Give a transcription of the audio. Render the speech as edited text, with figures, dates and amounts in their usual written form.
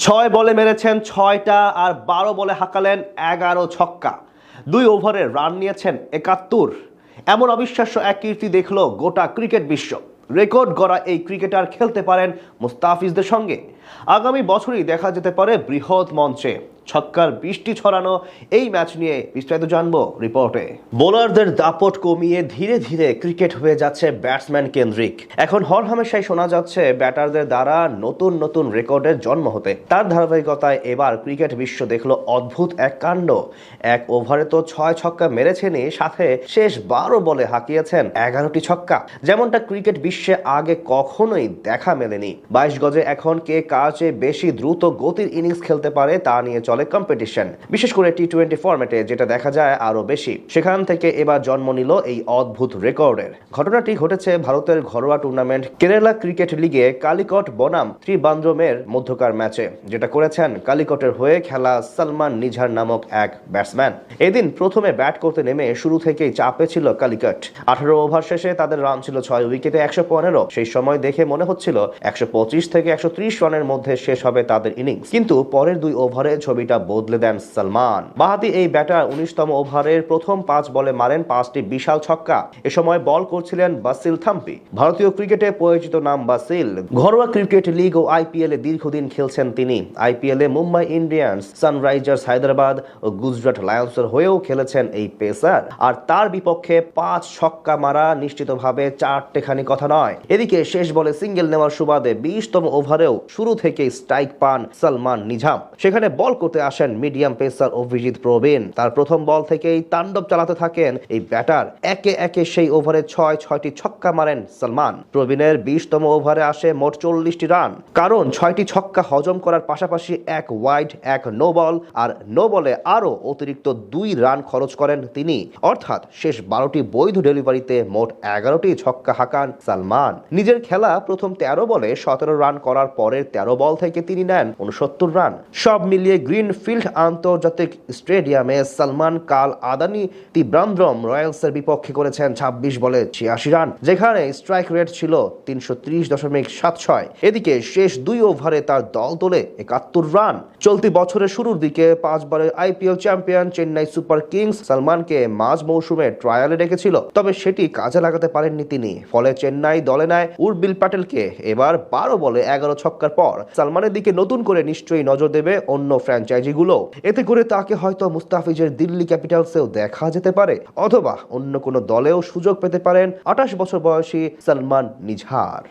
ছয় বলে মেরেছেন ৬টা আর ১২ বলে হাঁকালেন ১১ ছক্কা। ২ ওভারে রান নিয়েছেন ৭১। এমন অবিশ্বাস্য এক কীর্তি দেখল গোটা ক্রিকেট বিশ্ব। রেকর্ড গড়া এই ক্রিকেটার খেলতে পারেন মুস্তাফিজদের সঙ্গে। আগামী বছরই দেখা যেতে পারে বৃহৎ মঞ্চে। ছক্কার বৃষ্টি ছড়ানো এই ম্যাচ নিয়ে বিস্তারিত জানবো রিপোর্টে। বোলারদের দাপট কমিয়ে ধীরে ধীরে ক্রিকেট হয়ে যাচ্ছে ব্যাটসম্যান কেন্দ্রিক। এখন হরহামেশাই শোনা যাচ্ছে ব্যাটারদের দ্বারা নতুন নতুন রেকর্ডের জন্ম হতে। তার ধারাবাহিকতায় এবার ক্রিকেট বিশ্ব দেখলো অদ্ভুত এক কাণ্ড। এক ওভারে তো ৬ ছক্কা মেরেছেনই, সাথে শেষ ১২ বলে হাঁকিয়েছেন ১১টি ছক্কা, যেমনটা ক্রিকেট বিশ্বে আগে কখনোই দেখা মেলেনি। ২২ গজে এখন কে কার চেয়ে বেশি দ্রুত গতির ইনিংস খেলতে পারে তা নিয়ে চলে কম্পিটিশন, বিশেষ করে টি-20 ফরম্যাটে, যেটা দেখা যায় আরো বেশি। সেখান থেকে এবার জন্ম নিল এই অদ্ভুত রেকর্ডের। ঘটনাটি ঘটেছে ভারতের ঘরোয়া টুর্নামেন্ট কেরালা ক্রিকেট লিগে কালিকট বনাম ত্রিবান্দ্রমের মধ্যকার ম্যাচে, যেটা করেছেন কালিকটের হয়ে খেলা সালমান নিঝার নামক এক ব্যাটসম্যান। এদিন প্রথমে ব্যাট করতে নেমে শুরু থেকেই চাপে ছিল কালিকট। ১৮ ওভার শেষে তাদের রান ছিল ৬ উইকেটে ১১৫। সেই সময় দেখে মনে হচ্ছিল ১২৫ থেকে ১৩০ রানের মধ্যে শেষ হবে তাদের ইনিংস, কিন্তু পরের ২ ওভারে ছবিটা বদলে দেন সালমান। বাহাতি এই ব্যাটার ১৯তম ওভারের প্রথম ৫ বলে মারেন ৫টি বিশাল ছক্কা। এ সময় বল করছিলেন বাসিল থাম্পি। ভারতীয় ক্রিকেটে পরিচিত নাম বাসিল। ঘরোয়া ক্রিকেট লিগ ও আইপিএল এ দীর্ঘদিন খেলছেন তিনি। আইপিএল এ মুম্বাই ইন্ডিয়ান্স, সানরাইজার্স হায়দ্রাবাদ ও গুজরাট লায়ন্সের হয়েও খেলেছেন এই পেসার। আর তার বিপক্ষে ৫ ছক্কা মারা নিশ্চিতভাবে চারটেখানি কথা নয়। এদিকে শেষ বলে সিঙ্গেল নেওয়ার সুবাদে ২০তম ওভারেও শুরু থেকেই স্ট্রাইক পান সালমান নিঝাম। সেখানে বল করতে আসেন মিডিয়াম পেসার অভিজিৎ প্রবীণ। তার প্রথম বল থেকেই তাণ্ডব চালাতে থাকেন এই ব্যাটার। একে একে সেই ওভারে ৬টি ছক্কা মারেন সালমান। প্রবীণের ২০তম ওভারে আসে মোট ৪০টি রান, কারণ ৬টি ছক্কা হজম করার পাশাপাশি এক ওয়াইড, এক নো বল আর নো বলে আরও অতিরিক্ত ২ রান খরচ করেন তিনি। অর্থাৎ শেষ ১২টি বৈধ ডেলিভারিতে মোট ১১টি ছক্কা হাঁকান সালমান। নিজের খেলা প্রথম ১৩ বলে ১৭ রান করার পরের ১৩ বল থেকে তিনি নেন ৬৯ রান। সব মিলিয়ে গ্রিনফিল্ড আন্তর্জাতিক স্টেডিয়ামে সালমান কাল আদানি ত্রিবান্দ্রম রয়্যালসের বিপক্ষে করেছেন ২৬ বলে ৮৬ রান, যেখানে স্ট্রাইক রেট ছিল ৩৩.৭৬। এদিকে শেষ ২ ওভারে তার দল তোলে ৭১ রান। চলতি বছরের শুরুর দিকে ৫ বারের IPL champion Chennai Super Kings সালমানকে মাঝ মৌসুমে ট্রায়ালে ডেকেছিল, তবে সেটি কাজে লাগাতে পারেননি তিনি। ফলে চেন্নাই দলে নেয় উর্বিল প্যাটেলকে। এবার ১২ বলে ১১ ছক্কার পর সালমানের দিকে নতুন করে নিশ্চয়ই নজর দেবে অন্য ফ্র্যাঞ্চাইজিগুলো। এতে করে তাকে হয়তো মুস্তাফিজের দিল্লি ক্যাপিটালসেও দেখা যেতে পারে, অথবা অন্য কোনো দলেও সুযোগ পেতে পারেন ২৮ বছর বয়সী সালমান নিঝার।